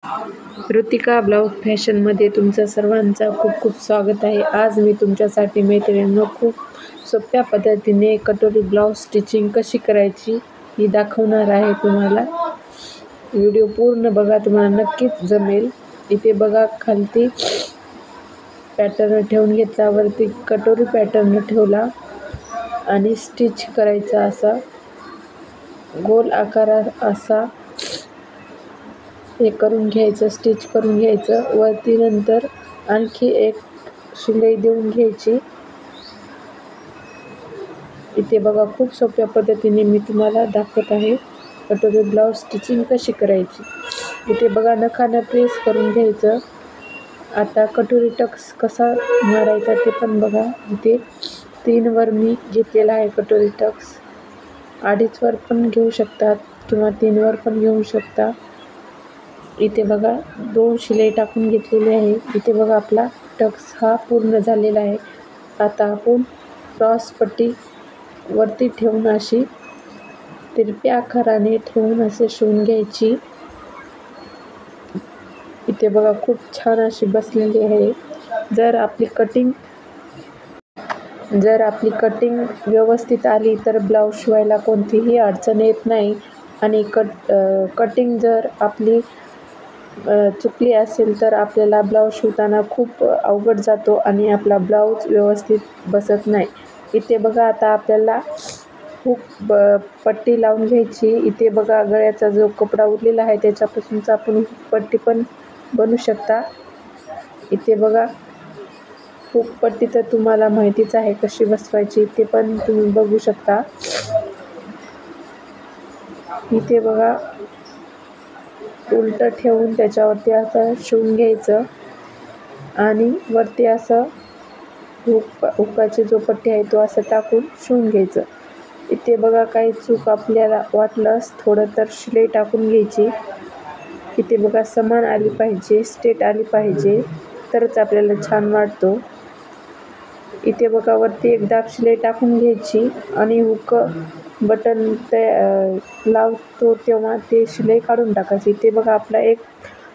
Ritika blouse फॅशनमध्ये तुमचं सर्वांचं खूप खूप स्वागत आहे. आज मी तुमच्यासाठी मैत्रिणींनो खूप सोप्या पद्धतीने कटोरी ब्लाऊज स्टिचिंग कशी करायची ही दाखवणार आहे तुम्हाला. व्हिडिओ पूर्ण बघा, तुम्हाला नक्कीच जमेल. इथे बघा, खालती पॅटर्न ठेवून घेतला, वरती कटोरी पॅटर्न ठेवला आणि स्टिच करायचा असा गोल आकार असा हे करून घ्यायचं, स्टिच करून घ्यायचं. वरती नंतर आणखी एक शिलाई देऊन घ्यायची. इथे बघा, खूप सोप्या पद्धतीने मी तुम्हाला दाखवत आहे कटोरी ब्लाऊज स्टिचिंग कशी करायची. इथे बघा, नखानं प्रेस करून घ्यायचं. आता कटोरी टक्स कसा मारायचा ते पण बघा. इथे 3 वर मी घेतलेला आहे कटोरी टक्स. 2.5 वर पण घेऊ शकतात किंवा 3 वर पण घेऊ शकता. इथे बघा, 2 शिलाई टाकून घेतलेली आहे. इथे बघा, आपला टक्स हा पूर्ण झालेला आहे. आता आपण क्रॉस पट्टी वरती ठेवून अशी तिरप्या आकाराने ठेवून असे शिवून घ्यायची. इथे बघा, खूप छान अशी बसलेली आहे. जर आपली कटिंग व्यवस्थित आली तर ब्लाऊज शिवायला कोणतीही अडचण येत नाही. आणि कटिंग जर आपली चुकली असेल तर आपल्याला ब्लाऊज शिवताना खूप अवघड जातो आणि आपला ब्लाऊज व्यवस्थित बसत नाही. इथे बघा, आता आपल्याला हुक पट्टी लावून घ्यायची. इथे बघा, गळ्याचा जो कपडा उरलेला आहे त्याच्यापासूनच आपण हुक पट्टी पण बनवू शकता. इथे बघा, हुक पट्टी तर तुम्हाला माहितीच आहे कशी बसवायची, ते पण तुम्ही बघू शकता. इथे बघा, उलट ठेवून त्याच्यावरती असं शिवून घ्यायचं आणि वरती असं हुकाची जो पट्टी आहे तो असं टाकून शिवून घ्यायचं. इथे बघा, काही चूक आपल्याला वाटलंच थोडं तर शिलाई टाकून घ्यायची. इथे बघा, समान आली पाहिजे, स्ट्रेट आली पाहिजे, तरच आपल्याला छान वाटतो. इथे बघा, वरती एक दाब शिलाई टाकून घ्यायची आणि हुक बटन लावतो तेव्हा ते शिलाई काढून टाकायची. इथे बघा, आपला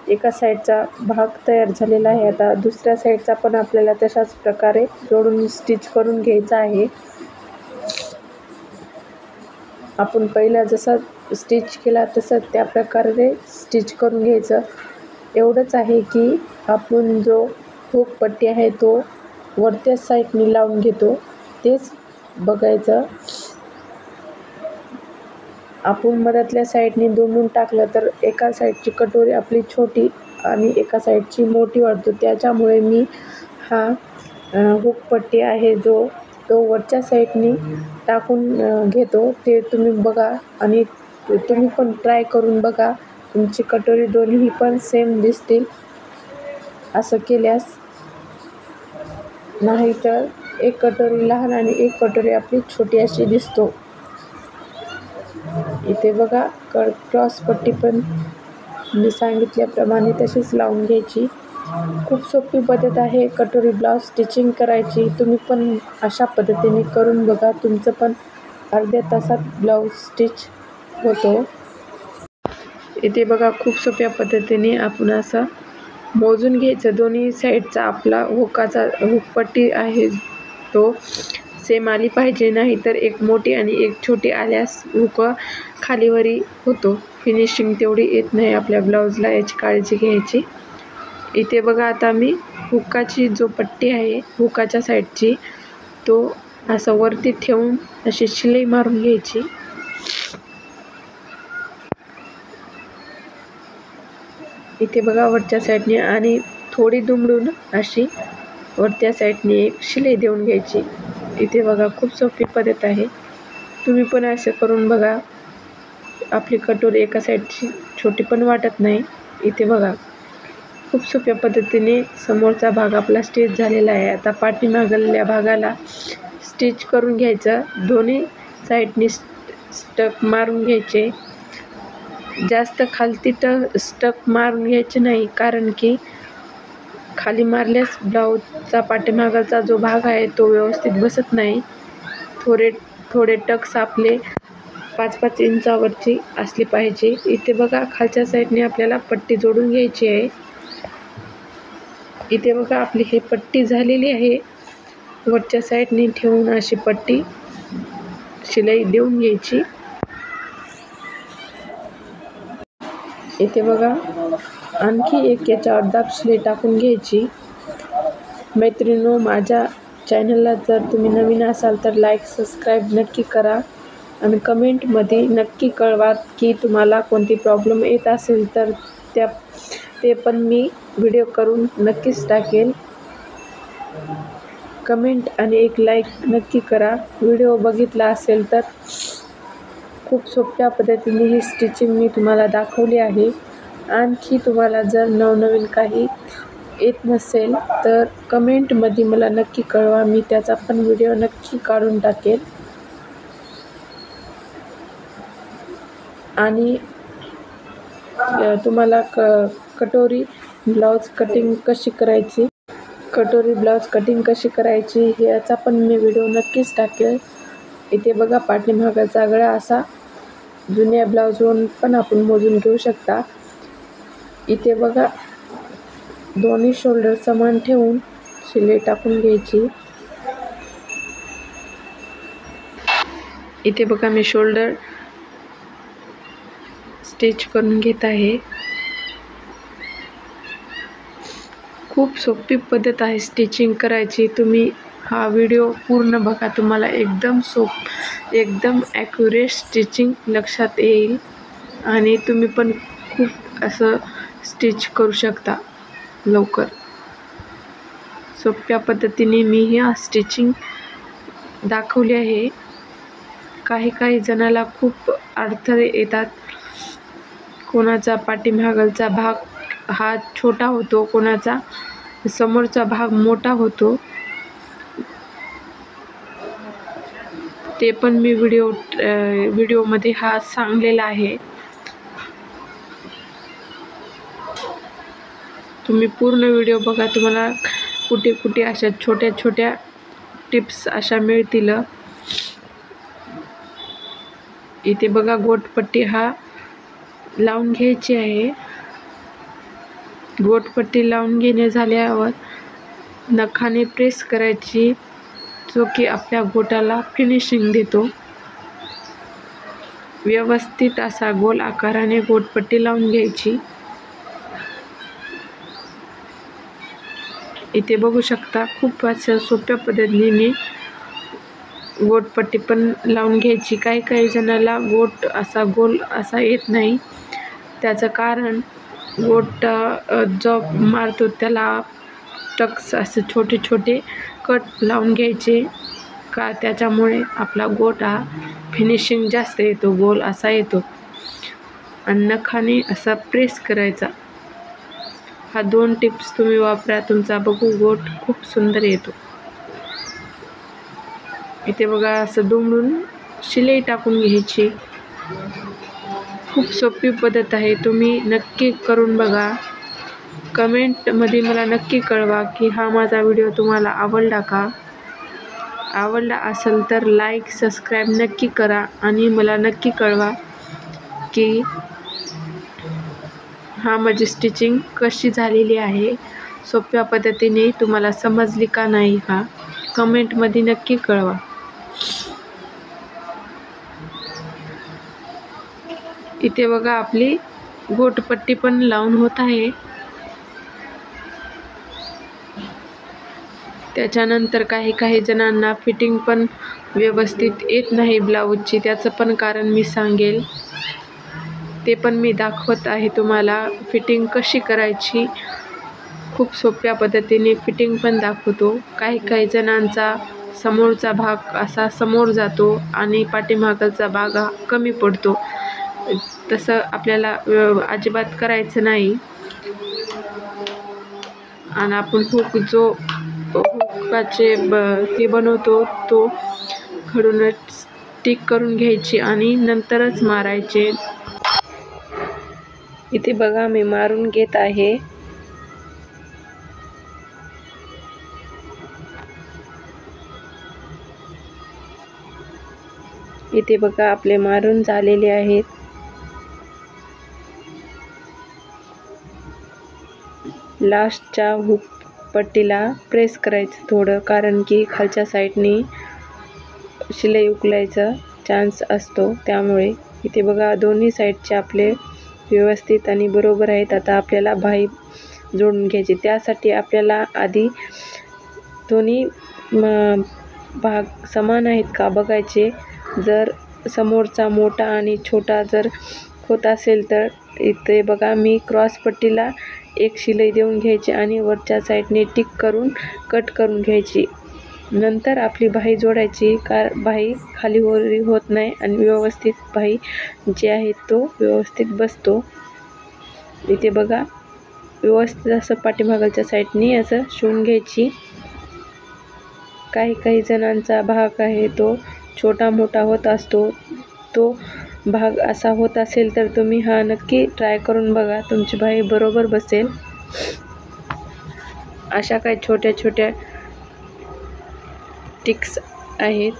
एका साईडचा भाग तयार झालेला आहे. आता दुसऱ्या साईडचा पण आपल्याला तशाच प्रकारे जोडून स्टिच करून घ्यायचा आहे. आपण पहिला जसा स्टिच केला तसं त्या प्रकारे स्टिच करून घ्यायचं. एवढंच आहे की आपण जो हुक पट्टी आहे तो वरच्या साईडने लावून घेतो तेच बघायचं. आपण मधातल्या साईडने दुमडून टाकलं तर एका साईडची कटोरी आपली छोटी आणि एका साईडची मोठी वाटतो. त्याच्यामुळे मी हा हुक पट्टी आहे जो तो वरच्या साईडने टाकून घेतो. ते तुम्ही बघा आणि तुम्ही पण ट्राय करून बघा. तुमची कटोरी दोन्ही पण सेम दिसतील असं केल्यास. नाहीतर एक कटोरी लहान आणि एक कटोरी आपली छोटी अशी दिसतो. इथे बघा, क्रॉस पट्टी पण मी सांगितल्याप्रमाणे तशीच लावून घ्यायची. खूप सोपी पद्धत आहे कटोरी ब्लाऊज स्टिचिंग करायची. तुम्ही पण अशा पद्धतीने करून बघा. तुमचं पण अर्ध्या तासात ब्लाऊज स्टिच होतो. इथे बघा, खूप सोप्या पद्धतीने आपण असं मोजून घ्यायचं. दोन्ही साईडचा आपला हुक पट्टी आहे तो सेम आली पाहिजे, नाही तर एक मोठी आणि एक छोटी आल्यास हुक खालीवरी होतो. फिनिशिंग तेवढी येत नाही आपल्या ब्लाऊजला, याची काळजी घ्यायची. इथे बघा, आता मी हुकाची जो पट्टी आहे हुकाच्या साईडची तो असं वरती ठेवून अशी शिलाई मारून घ्यायची. इथे बघा, वरच्या साईडने आणि थोडी दुमडून अशी वरच्या साईडने एक शिलाई देऊन घ्यायची. इथे बघा, खूप सोपी पद्धत आहे. तुम्ही पण असं करून बघा. आपली कटोरी एका साईडची छोटी पण वाटत नाही. इथे बघा, खूप सोप्या पद्धतीने समोरचा भाग आपला स्टिच झालेला आहे. आता पाठीमागल्या भागाला स्टिच करून घ्यायचं. दोन्ही साईडनी स्टक मारून घ्यायचे. जास्त खालती स्टक मारून घ्यायचे नाही, कारण की खाली मारल्यास ब्लाऊजचा पाठीमागाचा जो भाग आहे तो व्यवस्थित बसत नाही. थोडे टक्स आपले 5-5 इंचावरची असली पाहिजे. इथे बघा खालच्या साईडने आपल्याला पट्टी जोडून घ्यायची आहे. इथे बघा आपली ही पट्टी झालेली आहे. वरच्या साईडने ठेवून अशी पट्टी शिलाई देऊन घ्यायची. इथे बघा आणखी एक याच्यावर दाब शिलाई टाकून घ्यायची. मैत्रिणींनो, माझ्या चॅनलला जर तुम्ही नवीन असाल तर लाईक सबस्क्राईब नक्की करा आणि कमेंटमध्ये नक्की कळवा की तुम्हाला कोणती प्रॉब्लेम येत असेल तर ते पण मी व्हिडिओ करून नक्कीच टाकेल. कमेंट आणि एक लाईक नक्की करा. व्हिडिओ बघितला असेल तर खूप सोप्या पद्धतीने ही स्टिचिंग मी तुम्हाला दाखवली आहे. आणखी तुम्हाला जर नवनवीन काही येत नसेल तर कमेंटमध्ये मला नक्की कळवा. मी त्याचा पण व्हिडिओ नक्की काढून टाकेल. आणि तुम्हाला कटोरी ब्लाऊज कटिंग कशी करायची याचा पण मी व्हिडिओ नक्कीच टाकेल. इथे बघा पाठीमागाचा गळा असा जुन्या ब्लाऊजवरून पण आपण मोजून घेऊ शकता. इथे बघा दोन्ही शोल्डर समान ठेवून शिलाई टाकून घ्यायची. इथे बघा मी शोल्डर स्टिच करून घेत आहे. खूप सोपी पद्धत आहे स्टिचिंग करायची. तुम्ही हा व्हिडिओ पूर्ण बघा, तुम्हाला एकदम ॲक्युरेट स्टिचिंग लक्षात येईल आणि तुम्ही पण खूप असं स्टिच करू शकता लवकर. सोप्या पद्धतीने मी ही स्टिचिंग दाखवली आहे. काही जणाला खूप अडथळे येतात. कोणाचा पाठीमागचा भाग हा छोटा होतो, कोणाचा समोरचा भाग मोठा होतो. ते पण मी व्हिडिओमध्ये हा सांगलेला आहे. तुम्ही पूर्ण व्हिडिओ बघा, तुम्हाला कुठे अशा छोट्या टिप्स अशा मिळतील. इथे बघा गोटपट्टी हा लावून घ्यायची आहे. गोटपट्टी लावून घेणे झाल्यावर नखाने प्रेस करायची, जो की आपल्या गोटाला फिनिशिंग देतो. व्यवस्थित असा गोल आकाराने गोटपट्टी लावून घ्यायची. इथे बघू शकता खूप अशा सोप्या पद्धतीने गोटपट्टी पण लावून घ्यायची. काही जणाला गोट असा गोल असा येत नाही. त्याचं कारण गोट जो मारतो त्याला टक्स असे छोटे कट लावून घ्यायचे का त्याच्यामुळे आपला गोट हा फिनिशिंग जास्त येतो, गोल असा येतो. आणि नखाने असा प्रेस करायचा. हा 2 टिप्स तुम्ही वापरा, तुमचा बघू गोट खूप सुंदर येतो. इथे बघा असं दुमडून शिलाई टाकून घ्यायची. खूप सोपी पद्धत आहे, तुम्ही नक्की करून बघा. कमेंटमध्ये मला नक्की कळवा की हा माझा व्हिडिओ तुम्हाला आवडला का. आवडला असेल तर लाईक सबस्क्राईब नक्की करा आणि मला नक्की कळवा की हा माझी स्टिचिंग कशी झालेली आहे. सोप्या पद्धतीने तुम्हाला समजली का नाही हा कमेंटमध्ये नक्की कळवा. इथे बघा आपली गोटपट्टी पण लावून होत आहे. त्याच्यानंतर काही जणांना फिटिंग पण व्यवस्थित येत नाही ब्लाऊजची. त्याचं पण कारण मी सांगेल, ते पण मी दाखवत आहे तुम्हाला. फिटिंग कशी करायची खूप सोप्या पद्धतीने फिटिंग पण दाखवतो. काही जणांचा समोरचा भाग असा समोर जातो आणि पाठीमागचा भाग हा कमी पडतो. तसं आपल्याला अजिबात करायचं नाही. आणि आपण हुकाचे हे बनवतो तो खडून स्टिक करून घ्यायची आणि नंतरच मारायचे. इथे बघा मी मारून घेत आहे. इथे बघा आपले मारून झालेले आहेत. लास्टच्या हुक पट्टीला प्रेस करायचं थोडं, कारण की खालच्या साईडनी शिलाई उकलायचा चान्स असतो. त्यामुळे इथे बघा दोन्ही साईडचे आपले व्यवस्थित आणि बरोबर आहेत. आता आपल्याला बाही जोडून घ्यायची. त्यासाठी आपल्याला आधी दोन्ही भाग समान आहेत का बघायचे. जर समोरचा मोठा आणि छोटा जर होत असेल तर इथे बघा मी क्रॉस पट्टीला एक शिलाई देऊन घ्यायची आणि वरच्या साईडने टिक करून कट करून घ्यायची. नंतर आपली बाही जोडायची. बाही खाली वर होत नाही आणि व्यवस्थित बाही जे आहे तो व्यवस्थित बसतो. इथे बघा व्यवस्थित असं पाठीमागच्या साईडनी असं शिवून घ्यायची. काही जणांचा भाग आहे तो छोटा मोठा होत असतो. तो भाग असा होत असेल तर तुम्ही हा नक्की ट्राय करून बघा, तुमची बाही बरोबर बसेल. अशा काही छोट्या छोट्या टिक्स आहेत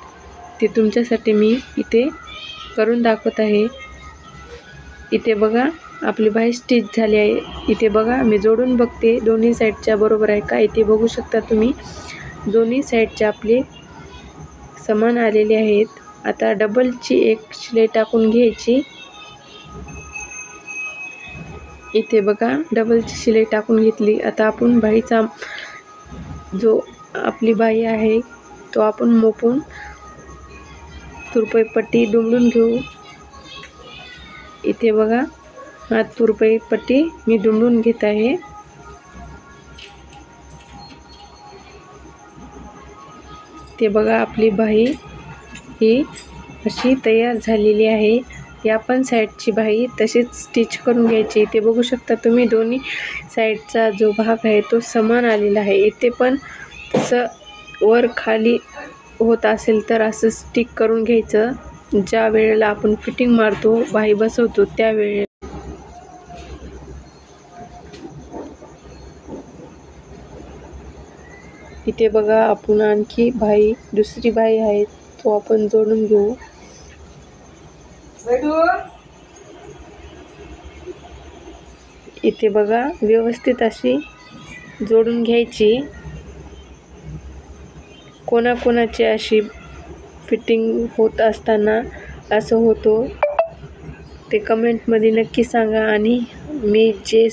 ते तुमच्यासाठी मी इथे करून दाखवत आहे. इथे बघा आपली बाही स्टिच झाली आहे. इथे बघा मी जोडून बघते दोन्ही साईडच्या बरोबर आहे का. इथे बघू शकता तुम्ही दोन्ही साईडचे आपले समान आलेले आहेत. आता डबलची एक शिलाई टाकून घ्यायची. इथे बघा डबलची शिलाई टाकून घेतली. आता आपण बाहीचा जो आपली बाही आहे तो आपण मोपून तुरपाई पट्टी दुमडून घेऊ. इथे बघा हा तुरपाई पट्टी मी दुमडून घेत आहे. ते बघा आपली बाही ही अशी तयार झालेली आहे. या पण साईडची बाही तशीच स्टिच करून घ्यायची. इथे बघू शकता तुम्ही दोन्ही साईडचा जो भाग आहे तो समान आलेला आहे. इथे पण तसं वर खाली होत असेल तर असं स्टिक करून घ्यायचं. ज्या वेळेला आपण फिटिंग मारतो बाही बसवतो त्यावेळेला. इथे बघा आपण आणखी बाही दुसरी बाही आहे तो आपण जोडून घेऊ. इथे बघा व्यवस्थित अशी जोडून घ्यायची. कोणाकोणाची अशी फिटिंग होत असताना असं होतो ते कमेंटमध्ये नक्की सांगा. आणि मी जे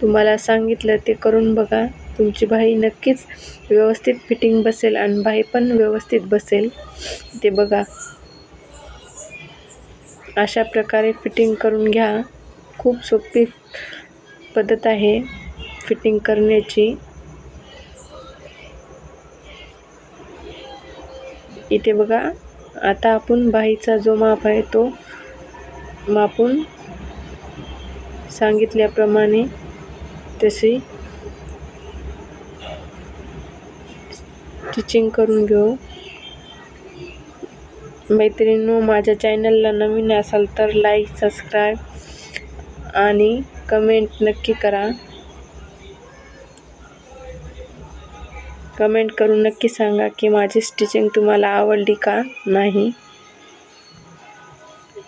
तुम्हाला सांगितलं ते करून बघा. तुमची बाही नक्कीच व्यवस्थित फिटिंग बसेल आणि बाही पण व्यवस्थित बसेल. ते बघा अशा प्रकारे फिटिंग करून घ्या. खूप सोपी पद्धत आहे फिटिंग करण्याची. इथे बघा आता आपण बाहीचा जो माप आहे तो मापून सांगितल्याप्रमाणे तशी स्टिचिंग करून घेऊ. मैत्रिणींनो, माझ्या चॅनलला नवीन असाल तर लाईक, सबस्क्राईब आणि कमेंट नक्की करा. कमेंट करून नक्की सांगा की माझी स्टिचिंग तुम्हाला आवडली का नाही.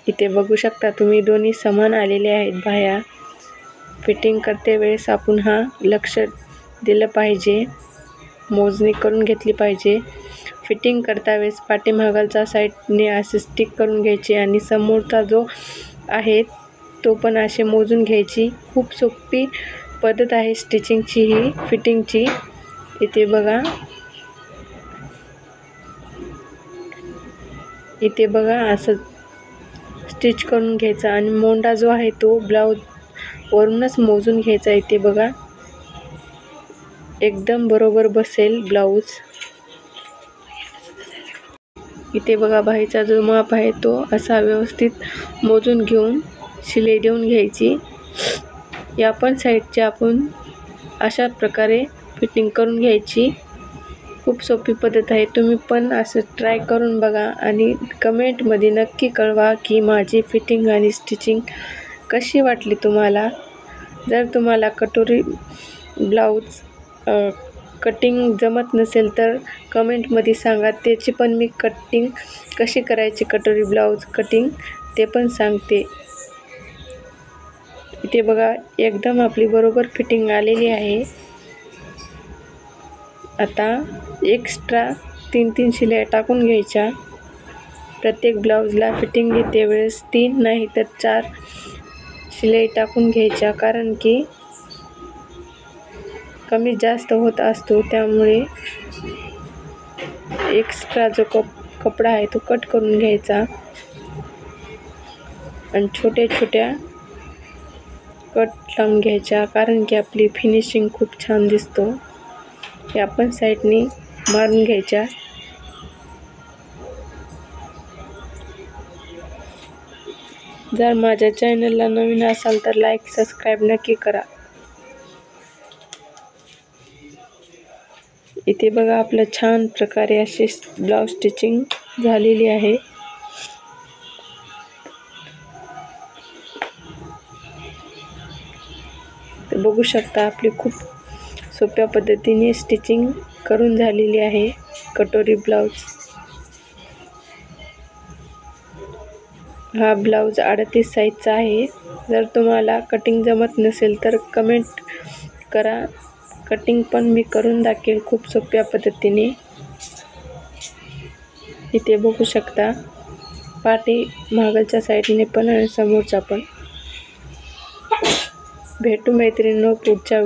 इथे बघू शकता तुम्ही दोन्ही समान आलेले आहेत बाह्या. फिटिंग करते वेळेस आपण हा लक्ष दिलं पाहिजे, मोजणी करून घेतली पाहिजे. फिटिंग करता वेळेस पाठीमागचा साईडने असे स्टिक करून घ्यायचे आणि समोरचा जो आहे तो पण असे मोजून घ्यायची. खूप सोपी पद्धत आहे स्टिचिंगची ही फिटिंगची. इथे बघा असं स्टिच करून घ्यायचा आणि मोंडा जो आहे तो ब्लाऊज वरूनच मोजून घ्यायचा. इथे बघा एकदम बरोबर बसेल ब्लाऊज. इथे बघा बाहीचा जो माप आहे तो असा व्यवस्थित मोजून घेऊन शिलाई देऊन घ्यायची. या पण साईडचे आपण अशा प्रकारे फिटिंग करून घ्यायची. खूप सोपी पद्धत आहे. तुम्ही पण असं ट्राय करून बघा आणि कमेंटमध्ये नक्की कळवा की माझी फिटिंग आणि स्टिचिंग कशी वाटली तुम्हाला. जर तुम्हाला कटोरी ब्लाऊज कटिंग जमत नसेल तर कमेंटमध्ये सांगा, त्याची पण मी कटिंग कशी करायची कटोरी ब्लाऊज कटिंग ते पण सांगते. इथे बघा एकदम आपली बरोबर फिटिंग आलेली आहे. आता एक्स्ट्रा 3 शिलाई टाकून घ्यायच्या. प्रत्येक ब्लाऊजला फिटिंग घेते वेळेस 3 नाही तर 4 शिलाई टाकून घ्यायच्या, कारण की कमी जास्त होत असतो, त्यामुळे एक्स्ट्रा जो कपडा आहे तो कट करून घ्यायचा आणि छोट्या छोट्या कट लावून घ्यायच्या, कारण की आपली फिनिशिंग खूप छान दिसतो. हे आपण साईडनी मारून घ्यायच्या. जर माझ्या चॅनलला नवीन असाल तर लाईक सबस्क्राईब नक्की करा. इथे बघा आपलं छान प्रकारे अशी ब्लाऊज स्टिचिंग झालेली आहे. तर बघू शकता आपली खूप सोप्या पद्धतीने स्टिचिंग करून झालेली आहे कटोरी ब्लाऊज. हा ब्लाऊज 38 साईजचा आहे. जर तुम्हाला कटिंग जमत नसेल तर कमेंट करा, कटिंग पण मी करून दाखवेल खूप सोप्या पद्धतीने. इथे बघू शकता पाठी मागलच्या साईडने पण आणि समोरच्या पण. भेटू मैत्रिणींनो पुढच्या